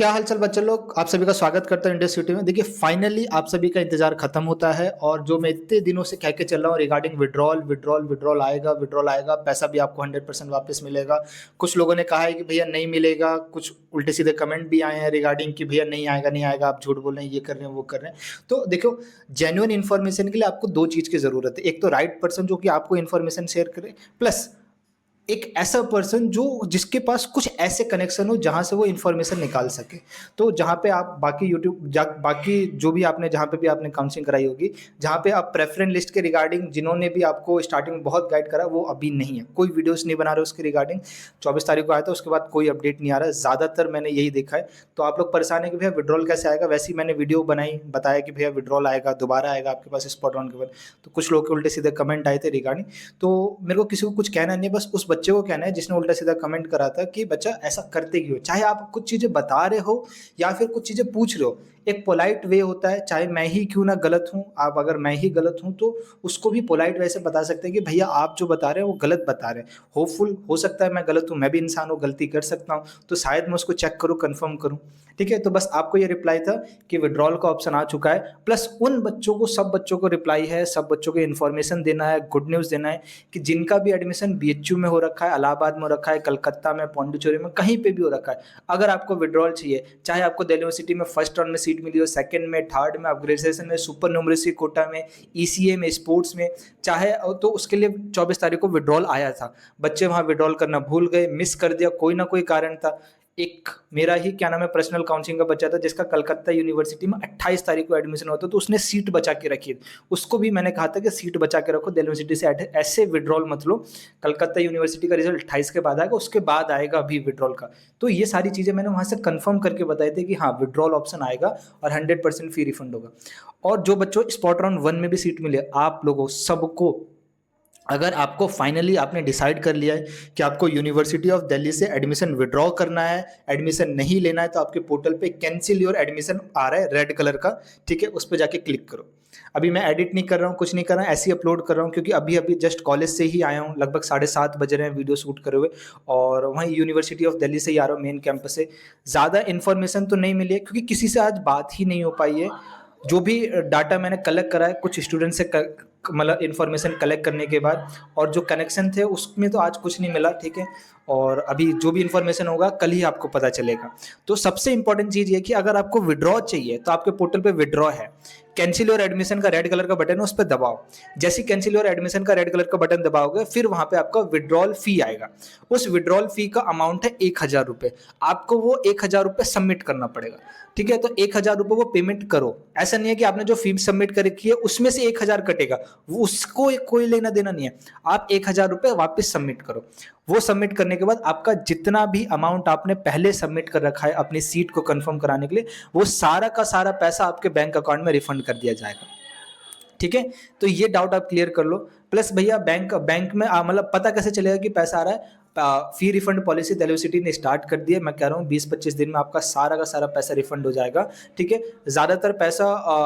तो क्या हाल चाल बच्चे लोग, आप सभी का स्वागत करता हूँ इंडिया सिटी में। देखिए फाइनली आप सभी का इंतजार खत्म होता है और जो मैं इतने दिनों से कह के चल रहा हूँ रिगार्डिंग विड्रॉल विड्रॉल विड्रॉल आएगा, पैसा भी आपको 100% वापस मिलेगा। कुछ लोगों ने कहा है कि भैया नहीं मिलेगा, कुछ उल्टे सीधे कमेंट भी आए हैं रिगार्डिंग कि भैया नहीं आएगा, आप झूठ बोल रहे हैं, ये कर रहे हैं वो कर रहे हैं। तो देखो, जेन्युइन इन्फॉर्मेशन के लिए आपको दो चीज़ की ज़रूरत है। एक तो राइट पर्सन जो कि आपको इन्फॉर्मेशन शेयर करे, प्लस एक ऐसा पर्सन जो जिसके पास कुछ ऐसे कनेक्शन हो जहाँ से वो इन्फॉर्मेशन निकाल सके। तो जहाँ पे आप बाकी बाकी जो भी आपने जहाँ पे भी आपने काउंसलिंग कराई होगी, जहाँ पे आप प्रेफरेंस लिस्ट के रिगार्डिंग जिन्होंने भी आपको स्टार्टिंग में बहुत गाइड करा, वो अभी नहीं है, कोई वीडियोस नहीं बना रहे उसके रिगार्डिंग। 24 तारीख को आया था, उसके बाद कोई अपडेट नहीं आ रहा है, ज़्यादातर मैंने यही देखा है। तो आप लोग परेशान है कि भैया विड्रॉल कैसे आएगा, वैसे ही मैंने वीडियो बनाई, बताया कि भैया विड्रॉल आएगा, दोबारा आएगा आपके पास स्पॉट ऑन के बाद। तो कुछ लोग के उल्टे सीधे कमेंट आए थे रिगार्डिंग। तो मेरे को किसी को कुछ कहना नहीं है, बस उस बच्चे को कहना है जिसने उल्टा सीधा कमेंट करा था कि बच्चा ऐसा करते क्यों, चाहे आप कुछ चीजें बता रहे हो या फिर कुछ चीजें पूछ रहे हो, एक पोलाइट वे होता है। चाहे मैं ही क्यों ना गलत हूं, आप अगर मैं ही गलत हूं तो उसको भी पोलाइट वे से बता सकते हैं कि भैया आप जो बता रहे हैं वो गलत बता रहे हैं। होपफुल हो सकता है मैं गलत हूं, मैं भी इंसान हूं, गलती कर सकता हूं, तो शायद मैं उसको चेक करूं, कंफर्म करूं। ठीक है, तो बस आपको ये रिप्लाई था कि विड्रॉल का ऑप्शन आ चुका है। प्लस उन बच्चों को, सब बच्चों को रिप्लाई है, सब बच्चों को इन्फॉर्मेशन देना है, गुड न्यूज़ देना है कि जिनका भी एडमिशन बीएचयू में हो रखा है, इलाहाबाद में हो रखा है, कलकत्ता में, पौंडीचेरी में, कहीं पे भी हो रखा है, अगर आपको विड्रॉल चाहिए, चाहे आपको दिल्ली यूनिवर्सिटी में फर्स्ट राउंड में सीट मिली हो, सेकंड में, थर्ड में, अपग्रेडेशन में, सुपर न्यूमरेसी कोटा में, ईसीए में, स्पोर्ट्स में, चाहे, तो उसके लिए 24 तारीख को विड्रॉल आया था। बच्चे वहां विड्रॉल करना भूल गए, मिस कर दिया, कोई ना कोई कारण था। एक मेरा ही क्या नाम है पर्सनल काउंसलिंग का बच्चा था जिसका कलकत्ता यूनिवर्सिटी में 28 तारीख को एडमिशन होता, तो उसने सीट बचा के रखी। उसको भी मैंने कहा था कि सीट बचा के रखो, दिल्ली यूनिवर्सिटी से ऐसे विड्रॉल मत लो। कलकत्ता यूनिवर्सिटी का रिजल्ट 28 के बाद आएगा, उसके बाद आएगा अभी विड्रॉल का। तो ये सारी चीज़ें मैंने वहाँ से कंफर्म करके बताई थी कि हाँ विड्रॉल ऑप्शन आएगा और 100% फी रिफंड होगा। और जो बच्चों स्पॉट राउंड 1 में भी सीट मिले, आप लोगों सबको, अगर आपको फाइनली आपने डिसाइड कर लिया है कि आपको यूनिवर्सिटी ऑफ दिल्ली से एडमिशन विड्रॉ करना है, एडमिशन नहीं लेना है, तो आपके पोर्टल पे कैंसिल योर एडमिशन आ रहा है रेड कलर का। ठीक है, उस पर जाके क्लिक करो। अभी मैं एडिट नहीं कर रहा हूँ, कुछ नहीं कर रहा हूँ, ऐसे ही अपलोड कर रहा हूँ क्योंकि अभी अभी जस्ट कॉलेज से ही आया हूँ, लगभग 7:30 बज रहे हैं वीडियो शूट करे हुए, और वहीं यूनिवर्सिटी ऑफ दिल्ली से ही आ रहा हूँ, मेन कैंपस से। ज़्यादा इन्फॉर्मेशन तो नहीं मिली है क्योंकि किसी से आज बात ही नहीं हो पाई है। जो भी डाटा मैंने कलेक्ट करा है कुछ स्टूडेंट से, मतलब इन्फॉर्मेशन कलेक्ट करने के बाद, और जो कनेक्शन थे उसमें तो आज कुछ नहीं मिला। ठीक है, और अभी जो भी इन्फॉर्मेशन होगा कल ही आपको पता चलेगा। तो सबसे इंपॉर्टेंट चीज़ ये कि अगर आपको विड्रॉ चाहिए तो आपके पोर्टल पे विड्रॉ है, कैंसिल योर एडमिशन का रेड कलर का बटन है, उस पर दबाओ। जैसे कैंसिल योर एडमिशन का रेड कलर का बटन दबाओगे, फिर वहां पे आपका विड्रॉल फी आएगा। उस विड्रॉल फी का अमाउंट है 1,000 रुपये। आपको वो 1,000 रुपये सबमिट करना पड़ेगा। ठीक है, तो 1,000 रुपये वो पेमेंट करो। ऐसा नहीं है कि आपने जो फी सबमिट कर रखी है उसमें से 1,000 कटेगा, वो उसको कोई लेना देना नहीं है। आप 1,000 रुपये वापस सबमिट करो। वो सबमिट करने के बाद आपका जितना भी अमाउंट आपने पहले सबमिट कर रखा है अपनी सीट को कंफर्म कराने के लिए, वो सारा का सारा पैसा आपके बैंक अकाउंट में रिफंड कर दिया जाएगा। ठीक है, तो ये डाउट आप क्लियर कर लो। प्लस भैया बैंक में मतलब पता कैसे चलेगा कि पैसा आ रहा है? फी रिफंड पॉलिसी दिल्ली यूनिवर्सिटी ने स्टार्ट कर दी है। मैं कह रहा हूँ 20-25 दिन में आपका सारा का सारा पैसा रिफंड हो जाएगा। ठीक है, ज़्यादातर पैसा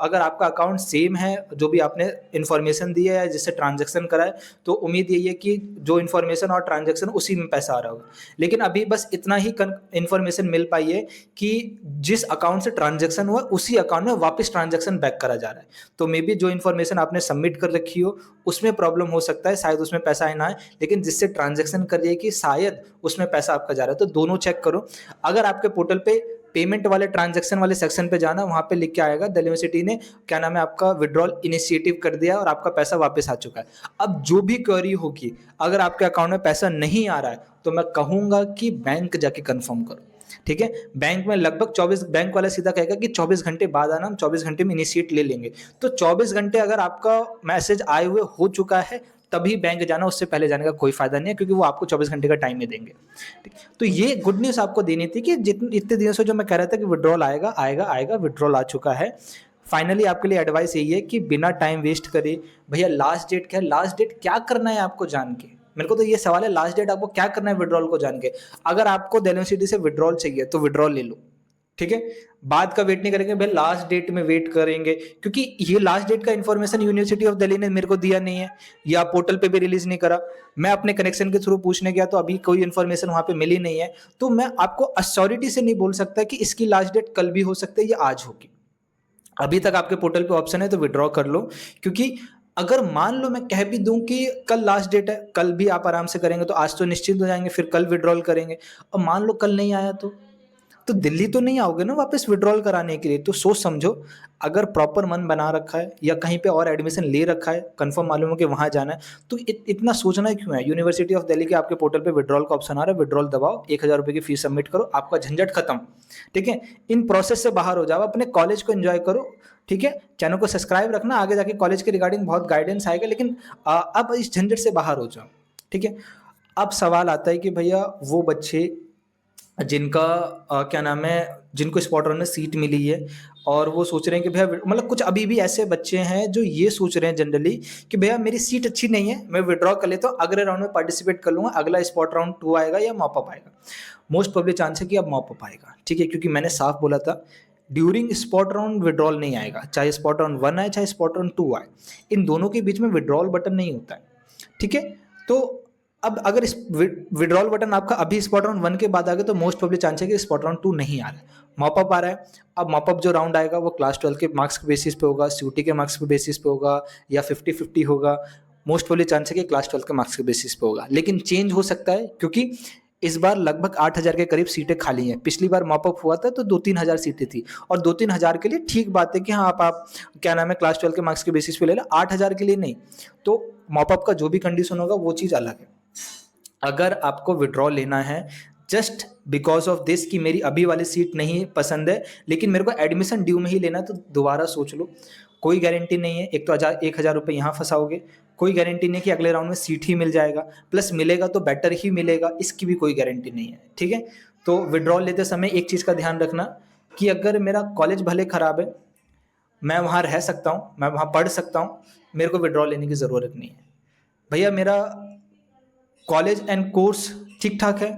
अगर आपका अकाउंट सेम है, जो भी आपने इन्फॉर्मेशन दी है जिससे ट्रांजेक्शन करा है, तो उम्मीद यही है कि जो इन्फॉर्मेशन और ट्रांजेक्शन उसी में पैसा आ रहा होगा। लेकिन अभी बस इतना ही इन्फॉर्मेशन मिल पाई है कि जिस अकाउंट से ट्रांजेक्शन हुआ उसी अकाउंट में वापस ट्रांजेक्शन बैक करा जा रहा है। तो मे बी जो इन्फॉर्मेशन आपने सबमिट कर रखी हो उसमें प्रॉब्लम हो सकता है, शायद उसमें पैसा आना है, लेकिन जिससे ट्रांजेक्शन कर रही है कि शायद उसमें पैसा आपका जा रहा है। तो दोनों चेक करो। अगर आपके पोर्टल पे पेमेंट वाले ट्रांजैक्शन वाले सेक्शन पे जाना, वहां पे लिख के आएगा दिल्ली यूनिवर्सिटी ने क्या नाम है आपका विड्रॉल इनिशिएटिव कर दिया और आपका पैसा वापस आ चुका है। अब जो भी क्वेरी होगी, अगर आपके अकाउंट में पैसा नहीं आ रहा है तो मैं कहूंगा कि बैंक जाके कंफर्म करो। ठीक है, बैंक में लगभग 24, बैंक वाला सीधा कहेगा कि 24 घंटे बाद आना, हम 24 घंटे में इनिशिएट ले लेंगे। तो 24 घंटे अगर आपका मैसेज आए हुए हो चुका है तभी बैंक जाना, उससे पहले जाने का कोई फायदा नहीं है क्योंकि वो आपको 24 घंटे का टाइम ही देंगे। ठीक, तो ये गुड न्यूज़ आपको देनी थी कि इतने दिनों से जो मैं कह रहा था कि विड्रॉल आएगा आएगा आएगा, विड्रॉल आ चुका है। फाइनली आपके लिए एडवाइस यही है कि बिना टाइम वेस्ट करे, भैया लास्ट डेट क्या है, लास्ट डेट क्या करना है आपको जान के, मेरे को तो ये सवाल है, लास्ट डेट आपको क्या करना है विड्रॉल को जान के। अगर आपको दिल्ली यूनिवर्सिटी से विड्रॉल चाहिए तो विड्रॉल ले लो, ठीक है? बाद का वेट नहीं करेंगे, भाई लास्ट डेट में वेट करेंगे, क्योंकि ये लास्ट डेट का इन्फॉर्मेशन यूनिवर्सिटी ऑफ दिल्ली ने मेरे को दिया नहीं है या पोर्टल पे भी रिलीज नहीं करा। मैं अपने कनेक्शन के थ्रू पूछने गया तो अभी कोई इन्फॉर्मेशन वहाँ पे मिली नहीं है। तो मैं आपको अश्योरिटी से नहीं बोल सकता कि इसकी लास्ट डेट कल भी हो सकती है या आज होगी। अभी तक आपके पोर्टल पे ऑप्शन है तो विड्रॉ कर लो, क्योंकि अगर मान लो मैं कह भी दूं कि कल लास्ट डेट है, कल भी आप आराम से करेंगे तो आज तो निश्चिंत हो जाएंगे, फिर कल विड्रॉल करेंगे। और मान लो कल नहीं आया तो दिल्ली तो नहीं आओगे ना वापस विड्रॉल कराने के लिए। तो सोच समझो, अगर प्रॉपर मन बना रखा है या कहीं पे और एडमिशन ले रखा है, कंफर्म मालूम है कि वहाँ जाना है, तो इतना सोचना क्यों है। यूनिवर्सिटी ऑफ दिल्ली के आपके पोर्टल पे विड्रॉल का ऑप्शन आ रहा है, विड्रॉल दबाओ, 1,000 रुपये की फीस सबमिट करो, आपका झंझट खत्म। ठीक है, इन प्रोसेस से बाहर हो जाओ, अपने कॉलेज को एंजॉय करो। ठीक है, चैनल को सब्सक्राइब रखना, आगे जाके कॉलेज के रिगार्डिंग बहुत गाइडेंस आएगा, लेकिन अब इस झंझट से बाहर हो जाओ। ठीक है, अब सवाल आता है कि भैया वो बच्चे जिनका क्या नाम है, जिनको स्पॉट रन में सीट मिली है और वो सोच रहे हैं कि भैया, मतलब कुछ अभी भी ऐसे बच्चे हैं जो ये सोच रहे हैं जनरली कि भैया मेरी सीट अच्छी नहीं है, मैं विड्रॉ कर लेता हूँ, अगले राउंड में पार्टिसिपेट कर लूँगा, अगला स्पॉट राउंड 2 आएगा या मॉप अप आएगा। मोस्ट प्रोबेबली चांस है कि अब मॉप अप आएगा। ठीक है, क्योंकि मैंने साफ बोला था ड्यूरिंग स्पॉट राउंड विड्रॉल नहीं आएगा, चाहे स्पॉट राउंड 1 आए चाहे स्पॉट राउंड 2 आए, इन दोनों के बीच में विड्रॉल बटन नहीं होता है। ठीक है, तो अब अगर इस विड्रॉल बटन आपका अभी स्पॉट राउंड 1 के बाद आ गया तो मोस्ट प्रोबेबली चांस है कि स्पॉट राउंड 2 नहीं आ रहा है, मॉप अप आ रहा है। अब मॉप अप जो राउंड आएगा वो क्लास 12 के मार्क्स के बेसिस पे होगा, सीयूटी के मार्क्स के बेसिस पे होगा, या 50-50 होगा। मोस्ट प्रोबेबली चांस है कि क्लास 12 के मार्क्स के बेसिस पे होगा, लेकिन चेंज हो सकता है क्योंकि इस बार लगभग 8,000 के करीब सीटें खाली हैं। पिछली बार मॉप अप हुआ था तो 2-3 हज़ार सीटें थी, और 2-3 हज़ार के लिए ठीक बात है कि हाँ आप क्या नाम है क्लास 12 के मार्क्स के बेसिस पे ले लो, 8,000 के लिए नहीं। तो मॉप अप का जो भी कंडीशन होगा वो चीज़ अलग है। अगर आपको विड्रॉ लेना है जस्ट बिकॉज ऑफ दिस कि मेरी अभी वाली सीट नहीं पसंद है लेकिन मेरे को एडमिशन ड्यू में ही लेना है, तो दोबारा सोच लो। कोई गारंटी नहीं है, एक तो 1,000 रुपये यहाँ फंसाओगे, कोई गारंटी नहीं कि अगले राउंड में सीट ही मिल जाएगा, प्लस मिलेगा तो बेटर ही मिलेगा, इसकी भी कोई गारंटी नहीं है। ठीक है, तो विड्रॉल लेते समय एक चीज़ का ध्यान रखना कि अगर मेरा कॉलेज भले ख़राब है, मैं वहाँ रह सकता हूँ, मैं वहाँ पढ़ सकता हूँ, मेरे को विड्रॉल लेने की ज़रूरत नहीं है। भैया मेरा कॉलेज एंड कोर्स ठीक ठाक है,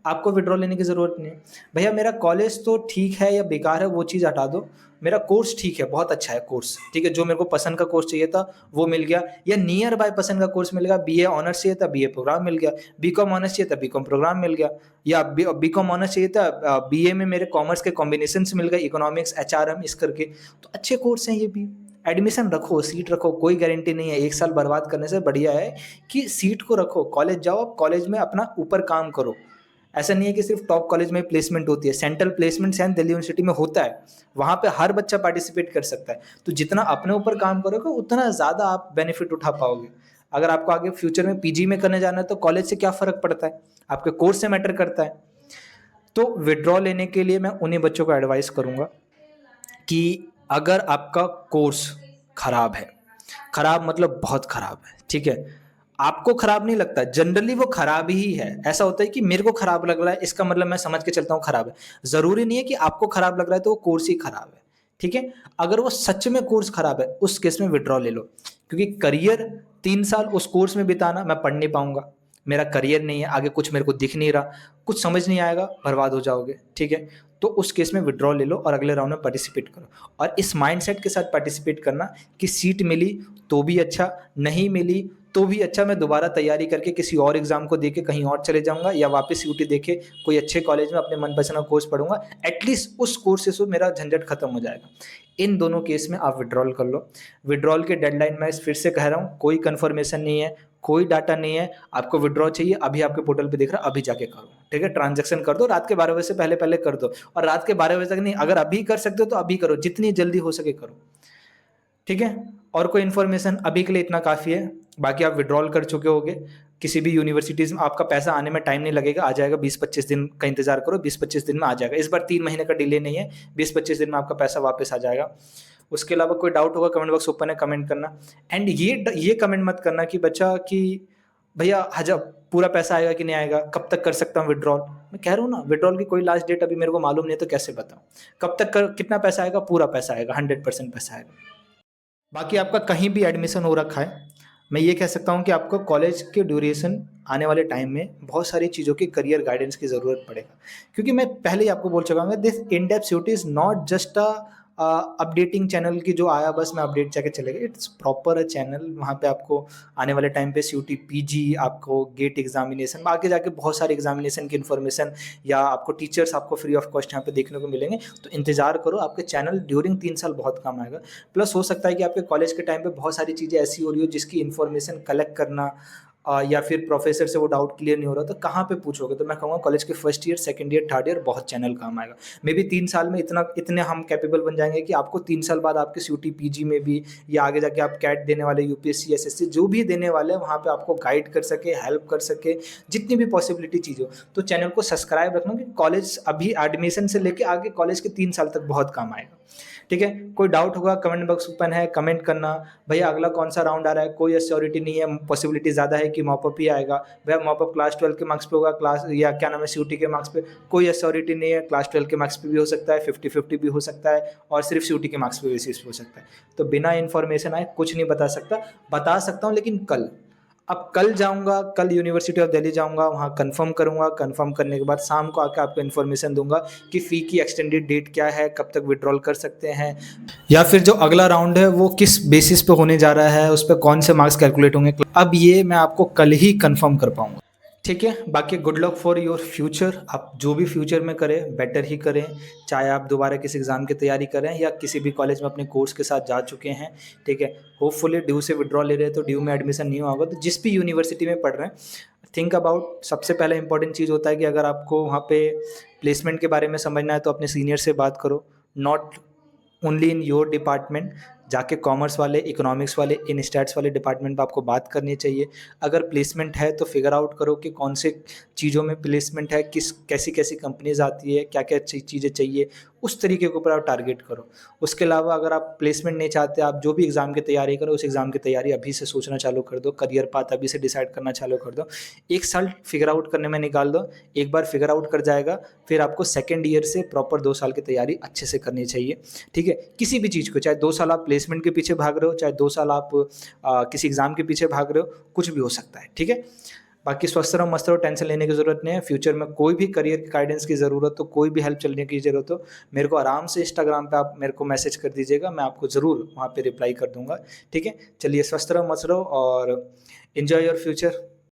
आपको विड्रॉ लेने की ज़रूरत नहीं है। भैया मेरा कॉलेज तो ठीक है या बेकार है वो चीज़ हटा दो, मेरा कोर्स ठीक है, बहुत अच्छा है कोर्स, ठीक है, जो मेरे को पसंद का कोर्स चाहिए था वो मिल गया, या नियर बाय पसंद का कोर्स मिल गया, बीए ऑनर्स चाहिए था बीए प्रोग्राम मिल गया, बीकॉम ऑनर्स चाहिए था बीकॉम प्रोग्राम मिल गया, या बीकॉम ऑनर्स चाहिए था बीए में मेरे कॉमर्स के कॉम्बिनेशन मिल गए, इकोनॉमिक्स एचआरएम इस करके। तो अच्छे कोर्स हैं ये भी, एडमिशन रखो, सीट रखो, कोई गारंटी नहीं है। 1 साल बर्बाद करने से बढ़िया है कि सीट को रखो, कॉलेज जाओ, आप कॉलेज में अपना ऊपर काम करो। ऐसा नहीं है कि सिर्फ टॉप कॉलेज में प्लेसमेंट होती है, सेंट्रल प्लेसमेंट शायद दिल्ली यूनिवर्सिटी में होता है, वहाँ पे हर बच्चा पार्टिसिपेट कर सकता है। तो जितना अपने ऊपर काम करोगे उतना ज़्यादा आप बेनिफिट उठा पाओगे। अगर आपको आगे फ्यूचर में पीजी में करने जाना है तो कॉलेज से क्या फ़र्क पड़ता है, आपके कोर्स से मैटर करता है। तो विड्रॉ लेने के लिए मैं उन्हीं बच्चों को एडवाइस करूँगा कि अगर आपका कोर्स खराब है, खराब मतलब बहुत खराब है, ठीक है, आपको खराब नहीं लगता, जनरली वो खराब ही है। ऐसा होता है कि मेरे को खराब लग रहा है इसका मतलब मैं समझ के चलता हूँ खराब है, जरूरी नहीं है कि आपको खराब लग रहा है तो वो कोर्स ही खराब है। ठीक है, अगर वो सच में कोर्स खराब है उस केस में विड्रॉ ले लो, क्योंकि करियर 3 साल उस कोर्स में बिताना, मैं पढ़ नहीं पाऊंगा, मेरा करियर नहीं है, आगे कुछ मेरे को दिख नहीं रहा, कुछ समझ नहीं आएगा, बर्बाद हो जाओगे। ठीक है, तो उस केस में विड्रॉ ले लो और अगले राउंड में पार्टिसिपेट करो, और इस माइंडसेट के साथ पार्टिसिपेट करना कि सीट मिली तो भी अच्छा, नहीं मिली तो भी अच्छा, मैं दोबारा तैयारी करके किसी और एग्जाम को देके कहीं और चले जाऊंगा, या वापस यूटी देके कोई अच्छे कॉलेज में अपने मनपसंद का कोर्स पढ़ूंगा, एटलीस्ट उस कोर्स से मेरा झंझट खत्म हो जाएगा। इन दोनों केस में आप विड्रॉल कर लो। विड्रॉल के डेडलाइन मैं फिर से कह रहा हूँ, कोई कंफर्मेशन नहीं है, कोई डाटा नहीं है, आपको विड्रॉ चाहिए अभी आपके पोर्टल पे दिख रहा है, अभी जाके करो। ठीक है, ट्रांजैक्शन कर दो, रात के 12 बजे से पहले पहले कर दो, और रात के 12 बजे तक नहीं, अगर अभी कर सकते हो तो अभी करो, जितनी जल्दी हो सके करो। ठीक है, और कोई इन्फॉर्मेशन अभी के लिए इतना काफ़ी है, बाकी आप विड्रॉल कर चुके होगे, किसी भी यूनिवर्सिटीज़ में आपका पैसा आने में टाइम नहीं लगेगा, आ जाएगा, 20-25 दिन का इंतजार करो, 20-25 दिन में आ जाएगा। इस बार 3 महीने का डिले नहीं है, 20-25 दिन में आपका पैसा वापस आ जाएगा। उसके अलावा कोई डाउट होगा कमेंट बॉक्स ओपन है, कमेंट करना। एंड ये कमेंट मत करना कि बच्चा कि भैया हजब पूरा पैसा आएगा कि नहीं आएगा, कब तक कर सकता हूँ विड्रॉल। मैं कह रहा हूँ ना, विड्रॉल की कोई लास्ट डेट अभी मेरे को मालूम नहीं है, तो कैसे बताऊँ कब तक कितना पैसा आएगा, पूरा पैसा आएगा, 100% पैसा आएगा। बाकी आपका कहीं भी एडमिशन हो रखा है, मैं ये कह सकता हूँ कि आपको कॉलेज के ड्यूरेशन आने वाले टाइम में बहुत सारी चीज़ों की करियर गाइडेंस की ज़रूरत पड़ेगा। क्योंकि मैं पहले ही आपको बोल चुका हूँ, this in depth study is not just updating channel की जो आया बस मैं अपडेट जाके चले गए। इट्स प्रॉपर अ चैनल, वहाँ पे आपको आने वाले टाइम पे सीयूटी पीजी, आपको गेट एग्जामिनेशन, आगे जाके बहुत सारे एग्जामिनेशन की इन्फॉर्मेशन या आपको टीचर्स आपको फ्री ऑफ कॉस्ट यहाँ पे देखने को मिलेंगे। तो इंतजार करो, आपके चैनल ड्यूरिंग 3 साल बहुत काम आएगा। प्लस हो सकता है कि आपके कॉलेज के टाइम पे बहुत सारी चीज़ें ऐसी हो रही हो जिसकी इन्फॉर्मेशन कलेक्ट करना या फिर प्रोफेसर से वो डाउट क्लियर नहीं हो रहा, तो कहाँ पे पूछोगे? तो मैं कहूँगा कॉलेज के first year, second year, third year बहुत चैनल काम आएगा। मे बी 3 साल में इतने हम कैपेबल बन जाएंगे कि आपको 3 साल बाद आपके सीयूटी पीजी में भी या आगे जाके आप कैट देने वाले, यूपीएससी, एसएससी जो भी देने वाले हैं वहाँ पे आपको गाइड कर सके, हेल्प कर सके, जितनी भी पॉसिबिलिटी चीज़ हो। तो चैनल को सब्सक्राइब रखना कि कॉलेज अभी एडमिशन से लेके आगे कॉलेज के 3 साल तक बहुत काम आएगा। ठीक है, कोई डाउट होगा कमेंट बॉक्स ओपन है, कमेंट करना। भैया अगला कौन सा राउंड आ रहा है, कोई एश्योरिटी नहीं है, पॉसिबिलिटी ज़्यादा है कि मॉपअप ही आएगा। भैया मॉपअप क्लास 12 के मार्क्स पे होगा, क्लास या क्या नाम है सीयूटी के मार्क्स पे, कोई एश्योरिटी नहीं है। क्लास 12 के मार्क्स पे भी हो सकता है, 50-50 भी हो सकता है, और सिर्फ सीयूटी के मार्क्स पे बेसिस पे हो सकता है। तो बिना इन्फॉर्मेशन आए कुछ नहीं बता सकता। बता सकता हूँ लेकिन कल। अब कल जाऊँगा, कल यूनिवर्सिटी ऑफ दिल्ली जाऊँगा, वहाँ कन्फर्म करूँगा, कन्फर्म करने के बाद शाम को आके आपको इन्फॉर्मेशन दूँगा कि फ़ी की एक्सटेंडेड डेट क्या है, कब तक विड्रॉल कर सकते हैं, या फिर जो अगला राउंड है वो किस बेसिस पे होने जा रहा है, उस पे कौन से मार्क्स कैलकुलेट होंगे। अब ये मैं आपको कल ही कन्फर्म कर पाऊँगा। ठीक है, बाकी good luck for your future. आप जो भी फ्यूचर में करें बेटर ही करें, चाहे आप दोबारा किसी एग्ज़ाम की तैयारी करें या किसी भी कॉलेज में अपने कोर्स के साथ जा चुके हैं। ठीक है, होपफुली ड्यू से विड्रॉ ले रहे हैं तो ड्यू में एडमिशन नहीं होगा, तो जिस भी यूनिवर्सिटी में पढ़ रहे हैं थिंक अबाउट, सबसे पहले इंपॉर्टेंट चीज़ होता है कि अगर आपको वहाँ पे प्लेसमेंट के बारे में समझना है तो अपने सीनियर से बात करो, not only in your department. जाके कॉमर्स वाले, इकोनॉमिक्स वाले, इन स्टैट्स वाले डिपार्टमेंट पे आपको बात करनी चाहिए। अगर प्लेसमेंट है तो फिगर आउट करो कि कौन से चीज़ों में प्लेसमेंट है, किस कैसी-कैसी कंपनीज़ आती है, क्या-क्या चीज़ें चाहिए, उस तरीके के ऊपर आप टारगेट करो। उसके अलावा अगर आप प्लेसमेंट नहीं चाहते, आप जो भी एग्ज़ाम की तैयारी करो, उस एग्ज़ाम की तैयारी अभी से सोचना चालू कर दो, करियर पाथ अभी से डिसाइड करना चालू कर दो। 1 साल फिगर आउट करने में निकाल दो, एक बार फिगर आउट कर जाएगा, फिर आपको सेकंड ईयर से प्रॉपर 2 साल की तैयारी अच्छे से करनी चाहिए। ठीक है? किसी भी चीज़ को, चाहे 2 साल आप प्लेसमेंट के पीछे भाग रहे हो, चाहे 2 साल आप किसी एग्ज़ाम के पीछे भाग रहे हो, कुछ भी हो सकता है। ठीक है? बाकी स्वस्थ रहो, मस्त रहो, टेंशन लेने की ज़रूरत नहीं है। फ्यूचर में कोई भी करियर की गाइडेंस की ज़रूरत हो, कोई भी हेल्प चलने की ज़रूरत हो, मेरे को आराम से इंस्टाग्राम पे आप मेरे को मैसेज कर दीजिएगा, मैं आपको ज़रूर वहाँ पे रिप्लाई कर दूँगा। ठीक है? चलिए स्वस्थ रहो, मस्त रहो और एन्जॉय योर फ्यूचर।